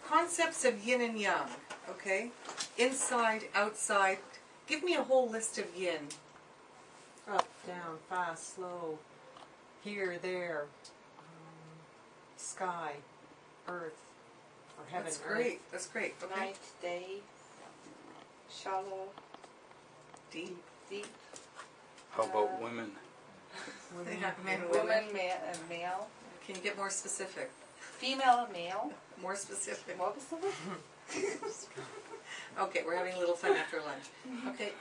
concepts of yin and yang, okay? Inside, outside. Give me a whole list of yin. Up, down, fast, slow, here, there, sky, earth, or heaven. That's great. That's great. Okay. Night, day, shallow, Deep. deep. How about women? They have men and Woman, women. male. Can you get more specific? Female, male. More specific. What was the word? Okay, we're having a little fun after lunch. Okay.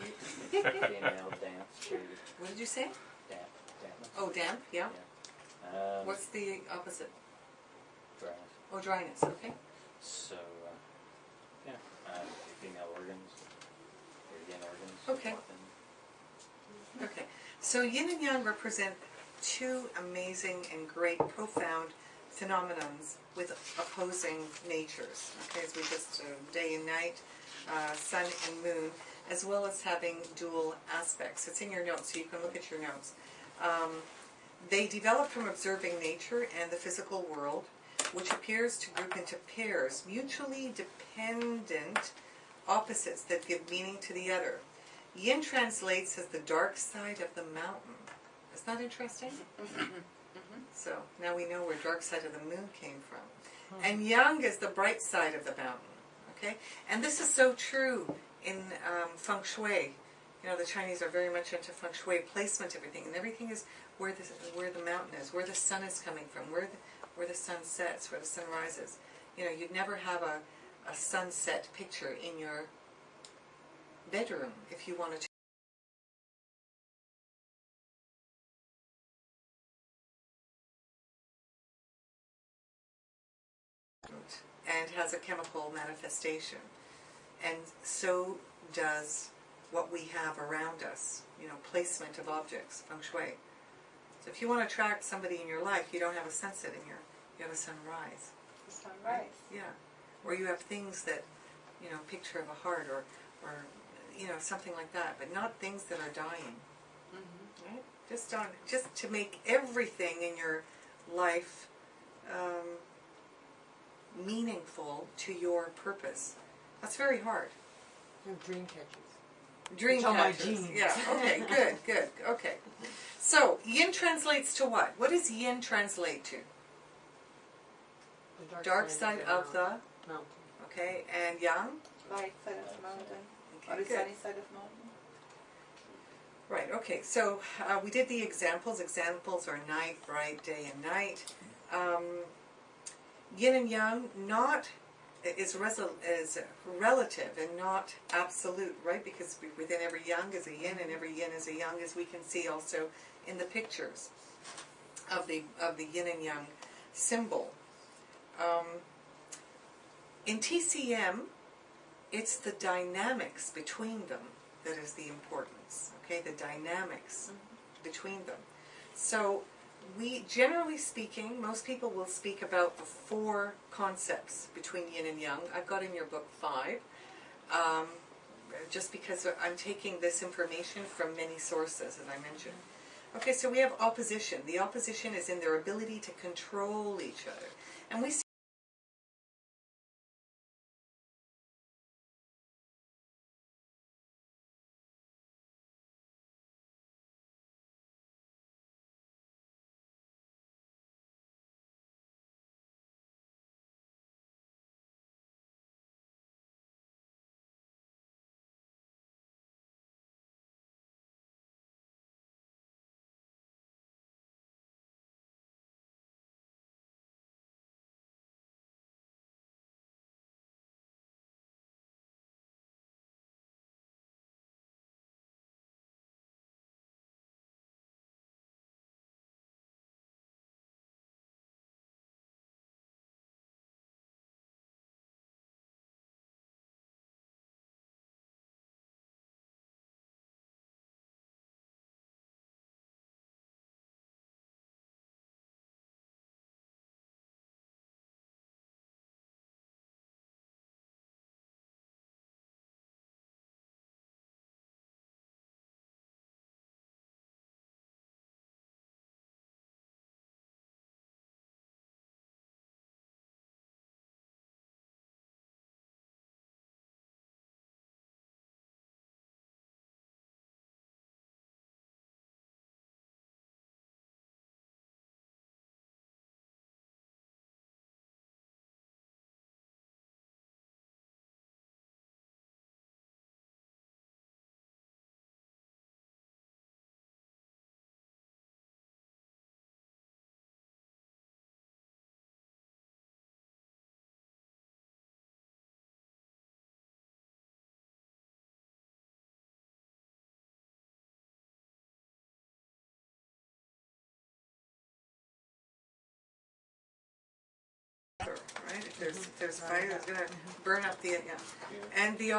Female, damp, cheery, What did you say? damp, dampness. Oh, damp. Yeah. Yeah. What's the opposite? Dryness. Oh, dryness. Okay. So, yeah, female organs, or yin organs. Okay. Okay. So yin and yang represent two amazing and great, profound phenomenons with opposing natures. Okay, as we just day and night, sun and moon, as well as having dual aspects. It's in your notes, so you can look at your notes. They develop from observing nature and the physical world, which appears to group into pairs, mutually dependent opposites that give meaning to the other. Yin translates as the dark side of the mountain. Isn't that interesting? So now we know where dark side of the moon came from. And yang is the bright side of the mountain. Okay? And this is so true in feng shui. You know, the Chinese are very much into feng shui, placement, everything. And everything is where the mountain is, where the sun is coming from, where the sun sets, where the sun rises. You know, you'd never have a sunset picture in your bedroom if you wanted to. And has a chemical manifestation. And so does what we have around us, you know, placement of objects, feng shui. So if you want to attract somebody in your life, you don't have a sunset in you have a sunrise. The sunrise. Yeah. Or you have things that, you know, picture of a heart or you know, something like that, but not things that are dying. Mm-hmm. Right? Just to make everything in your life meaningful to your purpose. That's very hard. And dream catchers. Dream It's on my catchers. genes. Yeah. Okay. Good. Okay. So yin translates to what? What does yin translate to? The Dark side of the mountain. okay, and yang. Light side of the mountain. Or Okay, the good. sunny side of mountain. Right. Okay. So we did the examples. Examples are night, bright, day, and night. Yin and yang is relative and not absolute, right? Because within every yang is a yin, and every yin is a yang, as we can see also in the pictures of the yin and yang symbol. In TCM, it's the dynamics between them that is the importance. Okay, the dynamics between them. So, generally speaking, most people will speak about the 4 concepts between yin and yang. I've got in your book 5, just because I'm taking this information from many sources, as I mentioned. Okay, so we have opposition. The opposition is in their ability to control each other. And we see water, right? If there's fire, it's going to burn up the, yeah. And the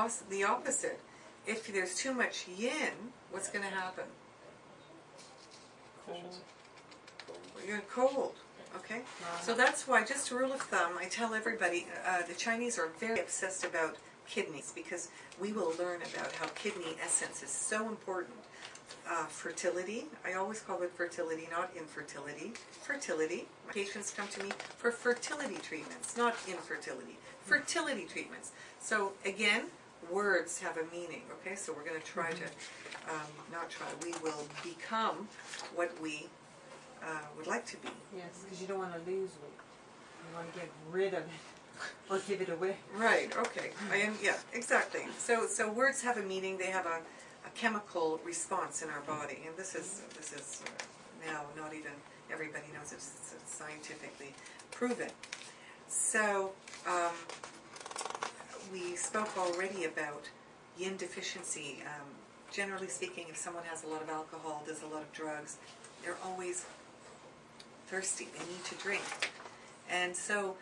opposite. If there's too much yin, what's going to happen? Efficiency. You're cold, okay? So that's why, just a rule of thumb, I tell everybody, the Chinese are very obsessed about kidneys because we will learn about how kidney essence is so important. Fertility, I always call it fertility, not infertility. Fertility. My patients come to me for fertility treatments, not infertility. Fertility treatments. So again, words have a meaning, okay? So we're going to try to, not try, we will become what we would like to be. Yes, because you don't want to lose weight. You want to get rid of it or give it away. Right, okay. Yeah, exactly. So words have a meaning, they have a chemical response in our body, and this is now not even everybody knows it's scientifically proven. So we spoke already about yin deficiency. Generally speaking, if someone has a lot of alcohol, does a lot of drugs, they're always thirsty. They need to drink, and so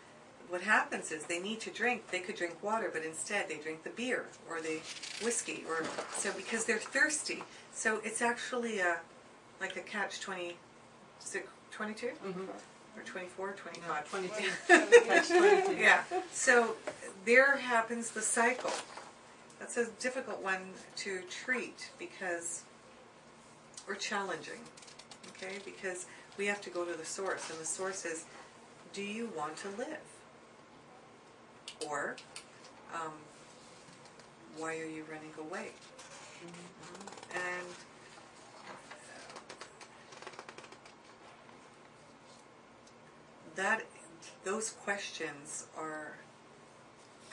what happens is they need to drink. They could drink water, but instead they drink the beer or the whiskey, or so because they're thirsty. So it's actually like a catch-22, or 24, 25. 22. That's 22. Yeah. So there happens the cycle. That's a difficult one to treat because we're challenging. Okay, because we have to go to the source, and the source is, do you want to live? Or, why are you running away? And those questions are,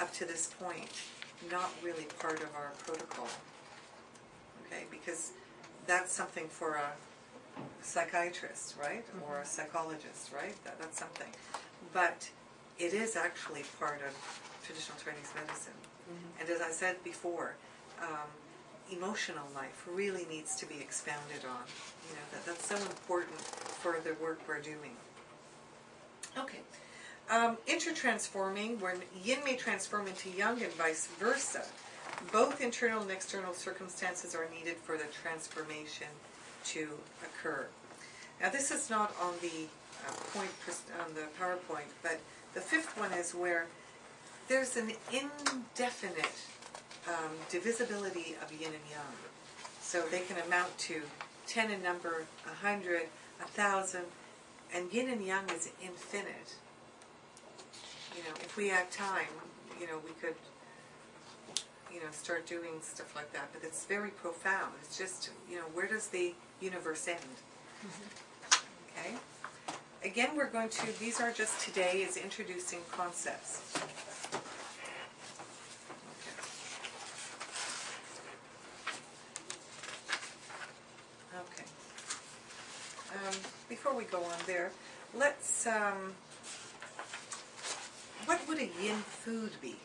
up to this point, not really part of our protocol. Okay, because that's something for a psychiatrist, right? Or a psychologist, right? That's something. But it is actually part of traditional Chinese medicine. And as I said before, emotional life really needs to be expounded on. You know, that's so important for the work we're doing. Okay. Intertransforming, where yin may transform into yang and vice versa. Both internal and external circumstances are needed for the transformation to occur. Now this is not on the on the PowerPoint, but the fifth one is where there's an indefinite divisibility of yin and yang. So they can amount to 10 in number, 100, 1,000, and yin and yang is infinite. You know, if we had time, you know, we could, you know, start doing stuff like that, but it's very profound. It's just, you know, where does the universe end? Okay? Again, we're going to, these are just today, is introducing concepts. Okay. Before we go on there, let's, what would a yin food be?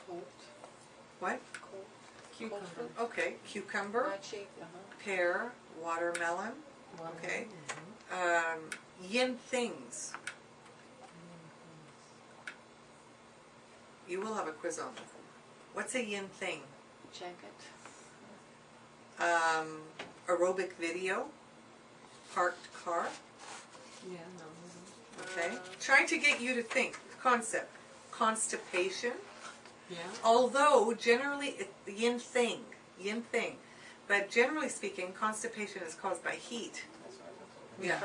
Cold. What? Cold. Cucumber. Cold Okay, cucumber, fruit. Not cheap. pear, watermelon. Okay. Yin things. You will have a quiz on that. What's a yin thing? Jacket. Aerobic video. Parked car. Yeah, no. Okay. Trying to get you to think. Concept. Constipation. Yeah. Although generally yin thing. But generally speaking, constipation is caused by heat. Yeah.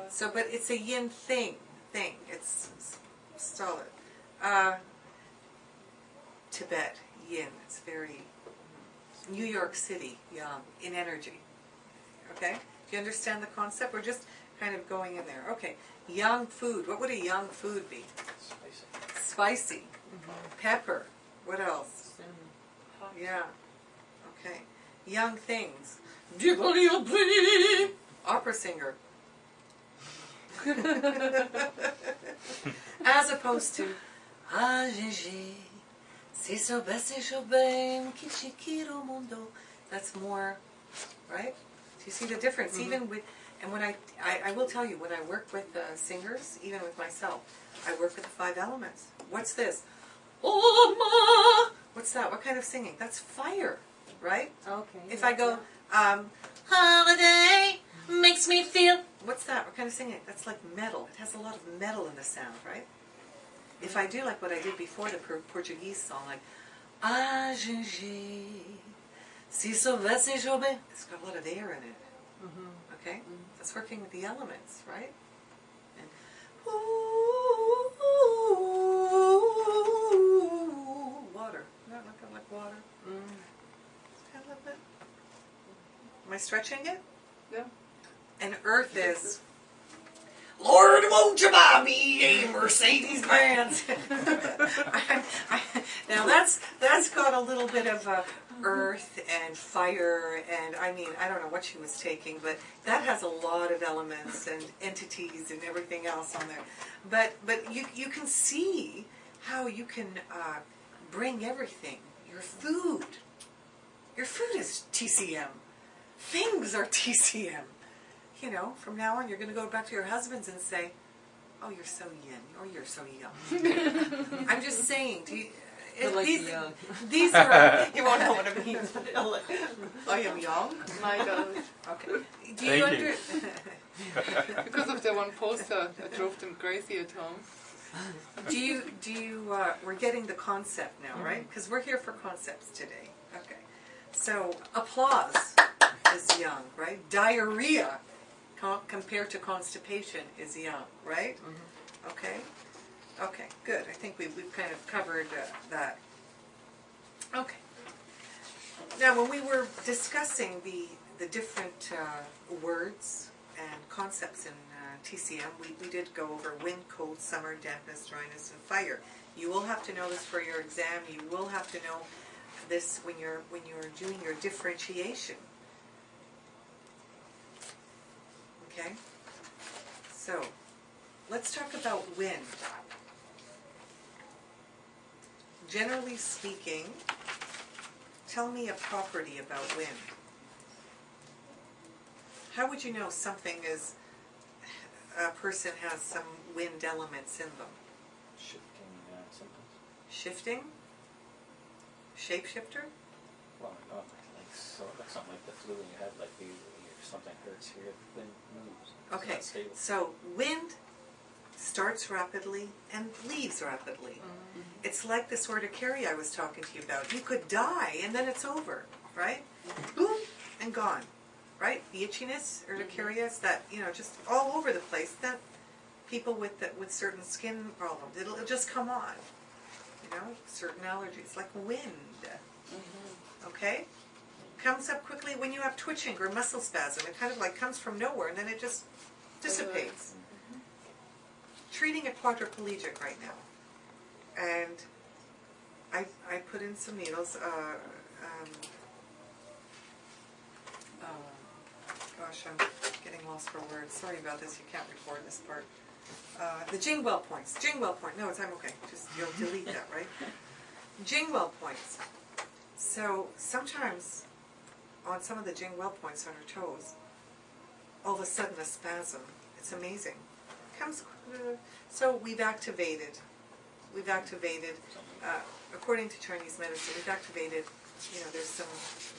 So, but it's a yin thing. It's solid. Tibet, yin. It's very New York City, yang, in energy. Okay? Do you understand the concept? We're just kind of going in there. Okay. Yang food. What would a yang food be? Spicy. Pepper. What else? Cinnamon. Yeah. Okay. Young things. Opera singer. As opposed to Ah Gigi, se soubesse bem que te quero mundo. That's more, right? Do you see the difference? Even with, and when I will tell you, when I work with singers, even with myself, I work with the 5 elements. What's this? Oh, ma! What's that? What kind of singing? That's fire, right? Okay. If I go, holiday makes me feel, what's that? What kind of singing? That's like metal. It has a lot of metal in the sound, right? If I do like what I did before, the Portuguese song, like, ah, Gigi, si soubesse Jobin, it's got a lot of air in it, okay? That's working with the elements, right? And, water. Not like water. Kind of bit. Am I stretching it? No. And earth is, Lord, won't you buy me a Mercedes Benz? Now that's got a little bit of earth and fire, and I mean, I don't know what she was taking, but that has a lot of elements and entities and everything else on there. But you can see how you can bring everything. Your food is TCM. Things are TCM. You know, from now on, you're going to go back to your husbands and say, "Oh, you're so yin," or "You're so young." I'm just saying. Do you, Like these, the young. these are you won't know what it means. I am young. My God. Okay. Do Thank you you. Because of the one poster that drove them crazy at home. Do you? We're getting the concept now, right? Because we're here for concepts today. Okay. So applause is young, right? Diarrhea compared to constipation is young, right? Okay. Okay. Good. I think we've kind of covered that. Okay. Now, when we were discussing the different words and concepts in TCM, we did go over wind, cold, summer, dampness, dryness, and fire. You will have to know this for your exam. You will have to know this when you're doing your differentiation. Okay? So, let's talk about wind. Generally speaking, tell me a property about wind. How would you know something is, a person has some wind elements in them? Shifting symptoms. Shifting? Shapeshifter? Well, no, like something like the flu, and you have like something hurts here, the wind moves. It's Okay, not stable. so wind starts rapidly and leaves rapidly. It's like this urticaria I was talking to you about. You could die and then it's over, right? Boom, and gone, right? The itchiness, urticaria, is that, just all over the place. That people with certain skin problems, it'll just come on. Certain allergies, like wind. Okay? Comes up quickly when you have twitching or muscle spasm. It kind of like comes from nowhere and then it just dissipates. Treating a quadriplegic right now. And I put in some needles. Gosh, I'm getting lost for words. Sorry about this. You can't record this part. The Jingwell points. Jingwell point. No, I'm okay. Just you'll delete that, right? Jingwell points. So sometimes on some of the Jingwell points on her toes, all of a sudden a spasm. It's amazing. Comes. So we've activated. According to Chinese medicine, we've activated. There's some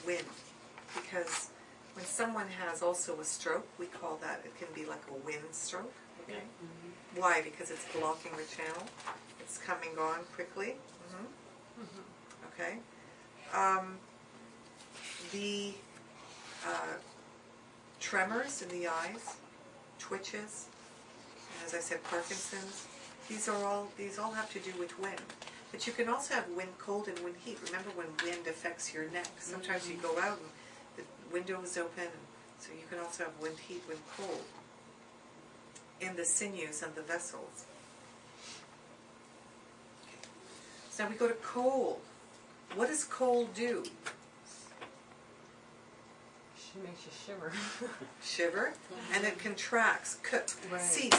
wind, because when someone has also a stroke, we call that, it can be like a wind stroke. Okay. Why? Because it's blocking the channel. It's coming on quickly. Okay. The tremors in the eyes, twitches, and as I said, Parkinson's. These all have to do with wind. But you can also have wind cold and wind heat. Remember when wind affects your neck? Sometimes you go out and the window is open, so you can also have wind heat, wind cold in the sinews and the vessels. Okay. So now we go to cold. What does cold do? She makes you shiver. Shiver, and it contracts. Right. See.